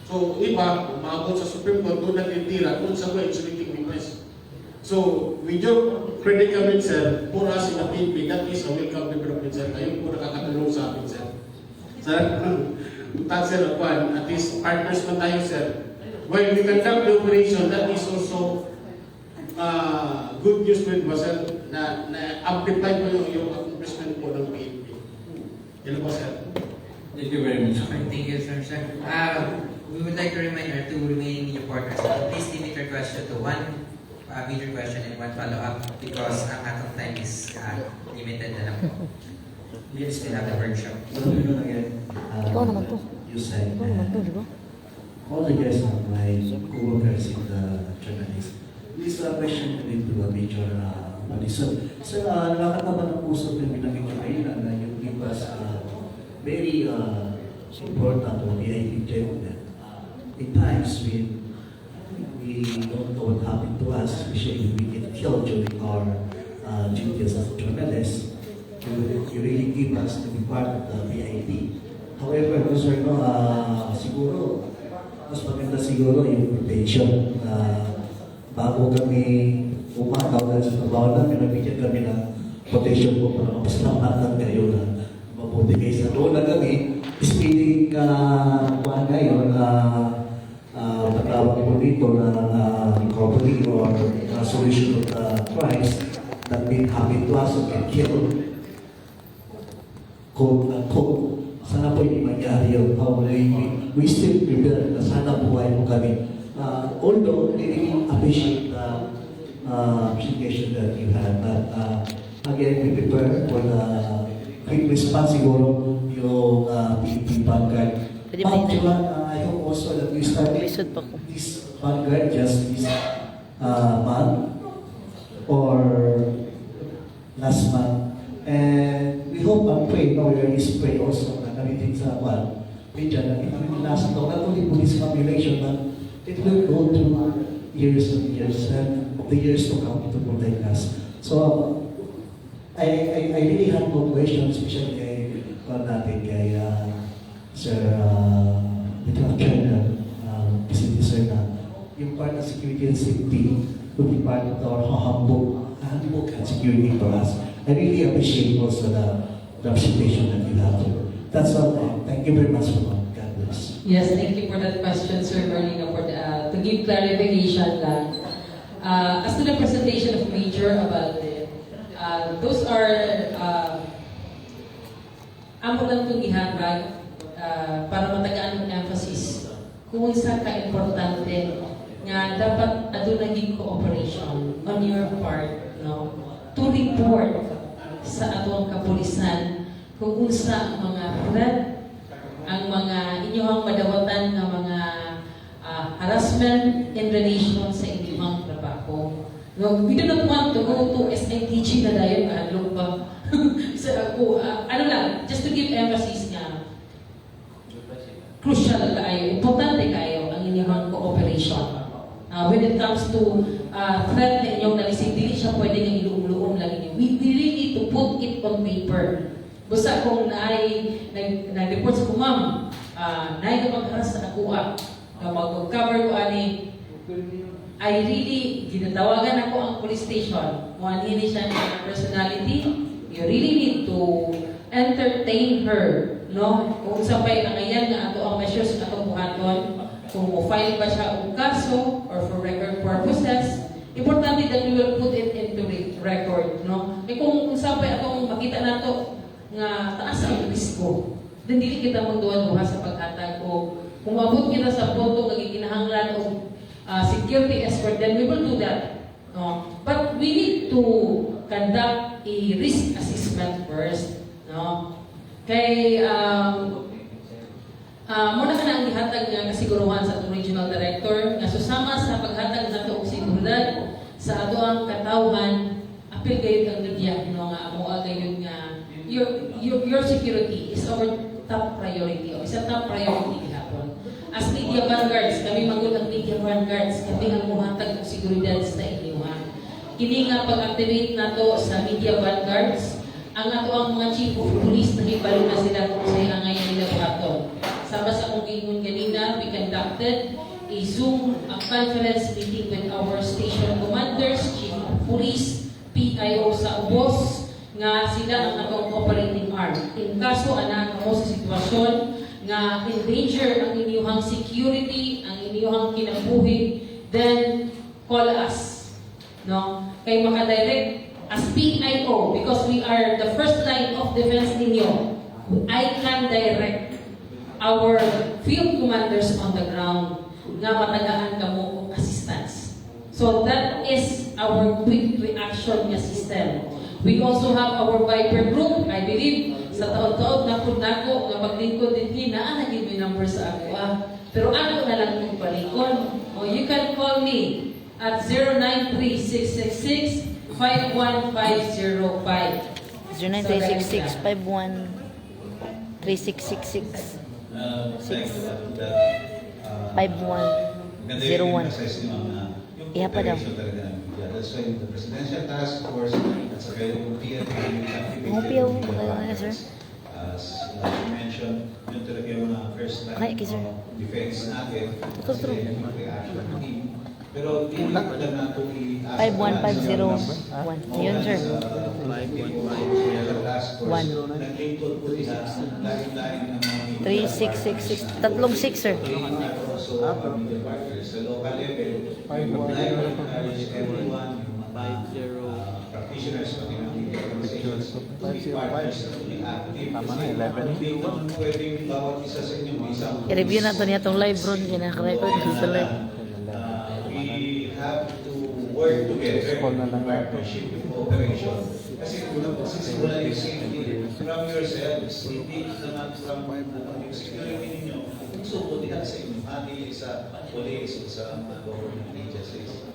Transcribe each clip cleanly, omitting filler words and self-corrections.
So, iba, umaabot sa Supreme Court, doon nagtitira, doon sa mga insulating request. So, with your predicament, sir, for us in the PNP, that is a welcome development, sir. Kayo po nakakatulong sa amin, sir. Sir, sir, at least partners man tayo, sir. While we conduct the operation, that is also good news po ito, sir, na amplify po yung accomplishment po ng PNP. Yan po, sir. Thank you very much. Thank you, sir. We would like to remind our two remaining media partners to please limit your question to one major question and one follow-up because ang atong time is limited na lang po. We still have the workshop. Good afternoon again. Ikaw naman to. You said Ikaw naman to, di ba? all the guests are my co-workers in the journalist. This question related to a major Madison. Sir, nakakatawa ng puso ng pinag-iwain na you give us very important or VIP treatment. In times when we don't know what happened to us, especially if we get killed during our duties as journalists, you really give us to be part of the VIP. However, sir, no, siguro, mas maganda siguro yung protection na bago kami umataw sa trabaho namin, nabigyan kami ng protection po para mapasalamatan kayo na mabuti kayo sa doon na kami. Speaking ngayon, patawag po dito na recovery or solution of the crimes that been happening to us or get killed. Quote, sana po hindi mangyari yun. We still prepare na sana buhay po kami. Although, we really appreciate the application that you had. But again, we prepare for the quick response siguro yung PNP Vanguard. Pwede ba yun? I hope also that we started Lisod pa ko. this Vanguard just this month or last month. And we hope and pray, no, we already pray also na narinig sa media na it will last long, not only police population, but it will go through years and years and the years to come to protect us. So, I really have no questions, especially kay Sir Lieutenant Colonel Sir na yung part of security and safety will be part of our handbook and security for us. I really appreciate also the representation that you have here. That's all. Thank you very much for that. God bless. Yes, thank you for that question, Sir Marlino, for to give clarification lang. As to the presentation of Major Abalde, those are amo lang itong ihatag para matagaan ng emphasis kung sa ka-importante nga dapat adunaging cooperation on your part, no, to report sa atong kapulisan kung unsa ang mga threat, ang mga inyong madawatan ng mga harassment in relation sa inyong trabaho. No, we do not want to go to SITG na dayon kaadlok pa. So ako, ano lang, just to give emphasis nga, crucial kayo, importante kayo ang inyong cooperation. When it comes to threat na inyong nalisig, dili siya pwede nga iluom-luom lang inyo. We really need to put it on paper. Basta kung nag-report sa kumam, naay ka magharas sa nakuha, na mag-cover ko ani, I really, ginatawagan ako ang police station. Kung hindi siya ng personality, you really need to entertain her. No? Kung sabay ang ayan nga ato ang measures na itong buhaton, kung mo-file ba siya ang kaso or for record purposes, importante that we will put it into record. No? E kung sabay atong makita nato nga taas ang risko, then dili kita magduwa-duha sa pag-atag o kung mabot kita sa punto nga gikinahanglan o security escort, then we will do that. No? But we need to conduct a risk assessment first. No? Kay, muna ka na ang ihatag nga kasiguruhan sa atong regional director nga susama sa paghatag sa atong seguridad sa ato ang katawhan, apil kayo ang media, no, nga amo gayon nga your security is our top priority o isa top priority gihapon. As media vanguards, kami magud ang media vanguards, kami ang muhatag og seguridad sa inyo. Kini nga pag-activate nato sa media vanguards, ang ato ang mga chief of police na hibalo na sila kung sa angay nila buhaton. Sama sa kong gingon kanina, we can conducted a Zoom conference meeting with our station commanders, chief of police, PIO sa ubos, nga sila ang atong operating arm. In kaso ana kamo sa sitwasyon nga in danger ang inyong security, ang inyong kinabuhi, then call us. No? Kay makadirect as PIO, because we are the first line of defense ninyo, I can direct our field commanders on the ground nga matagaan kamo og assistance. So that is our quick reaction nga system. We also have our Viper group. I believe sa taon-taon na po nako nga paglingkod din na gid may number sa ako. Pero ako na lang yung palikon. You can call me at 093-666-51505. 0936651366. Thanks about that. 5101. Iha pa daw. That's why the Presidential Task Force at saka yung PNP Umupiyaw mo kaya, sir? As you mentioned, yun talaga yung first line Okay, sir. of defense natin. Ito, true. Kasi yung reaction team. Pero hindi lang na ito 51501. Yun, sir. One. 3666. Tatlong 6, sir. Also, media partners sa local level, encourage everyone, yung mga practitioners, pati ng media organizations, to be partners na tuloy active. Kasi hindi naman pwedeng bawat isa sa inyo isang I-review na ito niya itong live ron. Kinaka-record dito live. we have to work together in partnership with cooperation. Kasi unang pagsisimula yung safety from yourselves, hindi naman from yung security ninyo. So, buti sa inyo, hindi sa police o sa mga government agencies.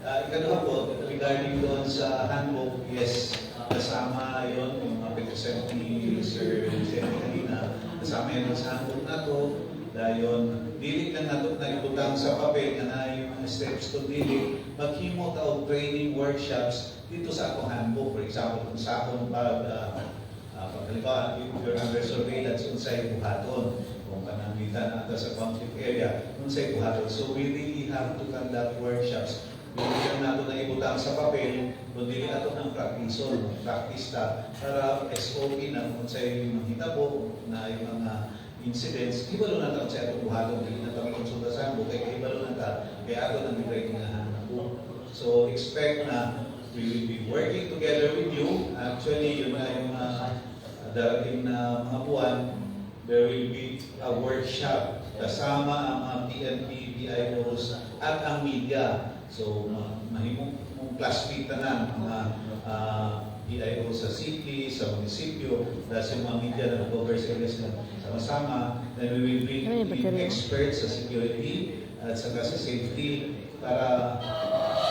Ikalawa po, regarding doon sa handbook, yes, kasama yun, yung mga pag-present ni Sir Vicente kanina, kasama yun sa handbook na to, dahil dili lang nato na ibutang sa papel na yung mga steps to dili, maghimo ta og training workshops dito sa akong handbook. For example, kung sa akong pagkaliba, if you're under surveillance, kung sa'yo buhaton, kung panangitan natin sa conflict area, kung sa'yo buhaton. So we really have to conduct workshops. Hindi lang nato na ibutang sa papel, kundi nato ng practice ta, para SOP na kung sa'yo yung mahitabo na yung mga incidents, ibalo na tayo sa itong buhatong, hindi na tayo konsulta sa handbook, kaya ibalo na tayo, kaya ako nang bigay ng handbook. So expect na we will be working together with you. Actually, yun na yung darating na mga buwan, there will be a workshop kasama ang mga PNP, PIOs at ang media. So, mahimong classmate na mga PIO sa city, sa munisipyo, dahil sa mga media na nag-cover sa areas na sama-sama, then we will bring in experts sa security at saka sa safety para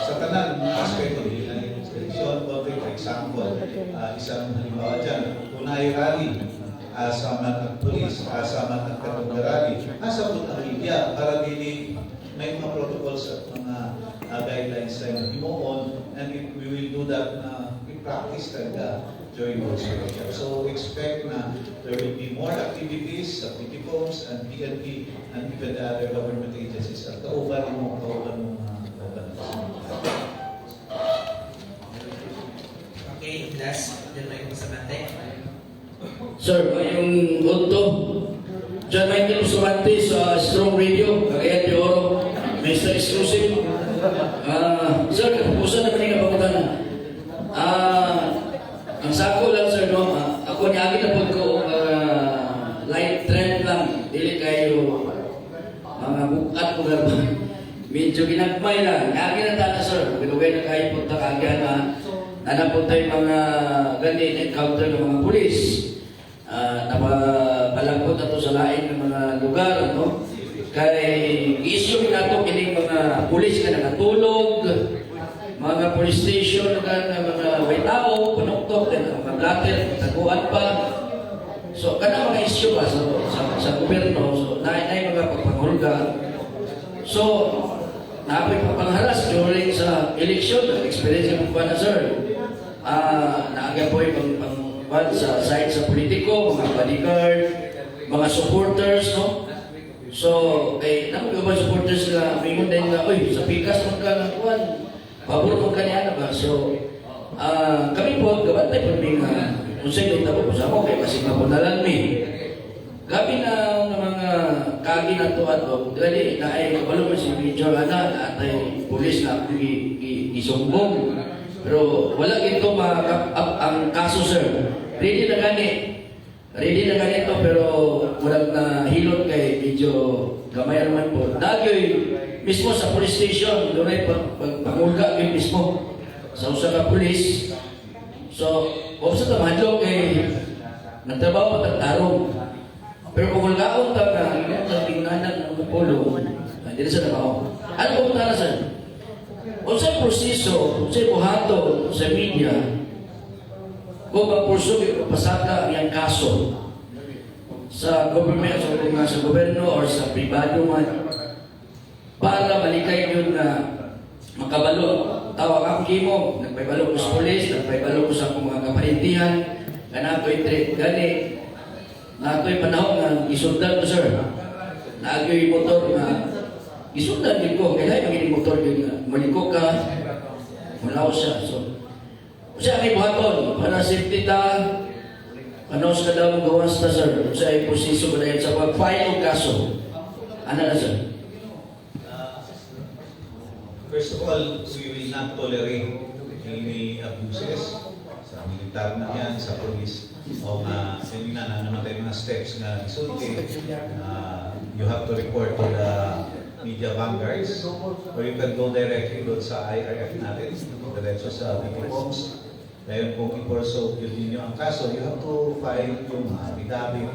sa tanan ng aspekto ng election, for example, isang halimbawa dyan, kunay rally, asaman ng polis, asaman ng katong-rally, asa po ang media para dili may mga protocols at mga guidelines na himuon, and we will do that na practice talaga during those workshops. So expect na there will be more activities sa PTCOMs and PNP and even the other government agencies at kauban mo Okay, last, dyan may kusamante. Sir, yung Otto, dyan may kusamante sa Strong Radio, Cagayan de Oro, Mr. Exclusive. Sir, katapusan na kanina pangutan. Ang sako lang, sir, no? Ako niya na po ko light trend lang. Dili kayo mga bukat mo garban. Medyo ginagmay lang. Niya na tata, sir. Binugay na kayo punta kagyan na nanapunta yung mga ganit encounter ng mga pulis. Napalangkot na to sa lain ng mga lugar, no? Kaya issue nato kining mga pulis na nakatulog, mga police station na mga may tao, panuktok, mga blatter, taguan pa. So, kana mga issue ba sa gobyerno, so, nainay mga pagpangulga. So, naapay pagpangharas during sa election, experience mo ba na, sir? Naaga po yung sa side sa politiko, mga bodyguard, mga supporters, no? So, kay nang mga supporters nga, may mo din nga, oy, sa pikas mo ka ng kuwan, pabor mo ka niya na ba? So, kami po, gabantay po may kung sa'yo may tabo po sa ako, kaya kasi mapunalan mi. Gabi na ng mga kagi na to at o, dali, na ay kabalo mo si Major Ana, at ay pulis na isumbong. Pero wala ito ang kaso, sir. Ready na ganito, pero walang nahilot kay medyo gamay naman po. Nagyoy mismo sa police station, doon ay pangulga kayo mismo sa usa ka police. So, kung sa tamadlo kay nagtrabaho pa tarong. Pero kung wala ta na, hindi sa tingnanan ng polo, hindi sa trabaho. Ano po na sir? Kung sa proseso, kung sa buhato, sa media, kung magpursue pasaka ang kaso sa government, sa gobyerno or sa pribado man, para malikay yun na makabalo. Tawag ang kimo, nagpaibalo ko sa polis, nagpaibalo ko sa akong mga kaparintihan, ganato'y treat, gani, nato'y panahon na isundan ko, sir. Naagyo'y motor na isundan din ko, kaya yung motor yun, maliko ka, malaw siya. So, siya ay buhaton, para safety ta, panos ka daw gawas ta, sir. Siya ay posiso ko na yan sa pag-file o kaso. Ano na, sir? First of all, we will not tolerate any abuses sa militar na yan, sa police. O kanina na namatay mga steps na isulti, you have to report to the media vanguards or you can go directly doon sa IRF natin, diretso sa PPFOMS. Ngayon kung i-pursue yun ninyo ang kaso, you have to file yung affidavit,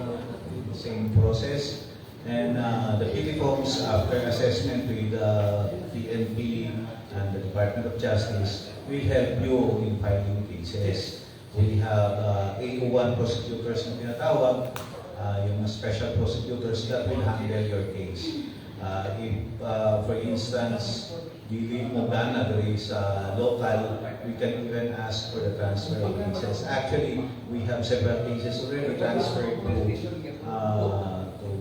same process. And the PPFOMS, after assessment with the PNP and the Department of Justice, will help you in filing cases. We have AO1 prosecutors na tinatawag, yung special prosecutors that will handle your case. If, for instance, dealing mo na there is local, we can even ask for the transfer of cases. Actually, we have several cases already transferred to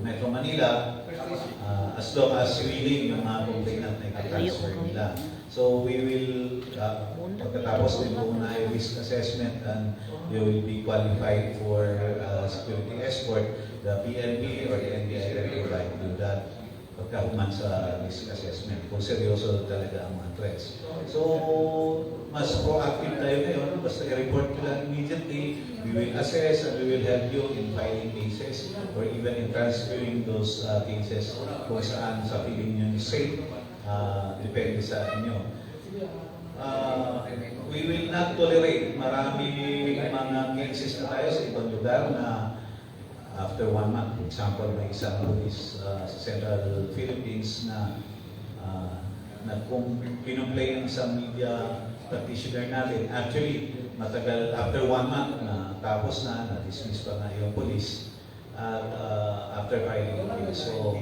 Metro Manila as long as willing yung mga complainant na i-transfer nila. So we will, pagkatapos din po na risk assessment and you will be qualified for security escort, the PNP or the NBI will provide you that pagkahuman sa risk assessment kung seryoso talaga ang mga threats. So, mas proactive tayo ngayon. Basta i-report ko lang immediately. We will assess and we will help you in filing cases or even in transferring those cases kung saan sa feeling nyo safe. Depende sa inyo. We will not tolerate marami mga cases na tayo sa ibang lugar na after 1 month, for example, may isang police sa Central Philippines na kung pinumplay ng isang media practitioner natin, actually, matagal, after 1 month na tapos na-dismiss pa na yung police at after filing the case. So,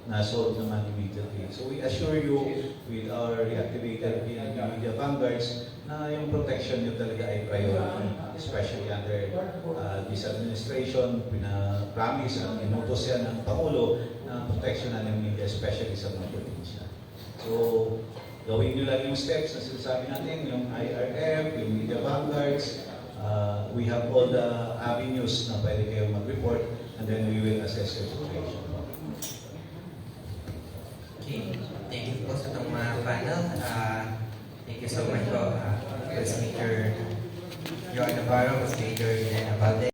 na-solve naman immediately. So, we assure you with our reactivated PNP media vanguards na yung protection nyo talaga ay priority, especially under this administration. Pina-promise at inutos yan ng Pangulo na protection na ng media, especially sa mga probinsya. So, gawin nyo lang yung steps na sinasabi natin, yung IRF, yung media vanguards. We have all the avenues na pwede kayo mag-report and then we will assess your situation. Okay, thank you po sa itong mga panel. Thank you so much po, First Major Joan Navarro, First Major Elena Valdez.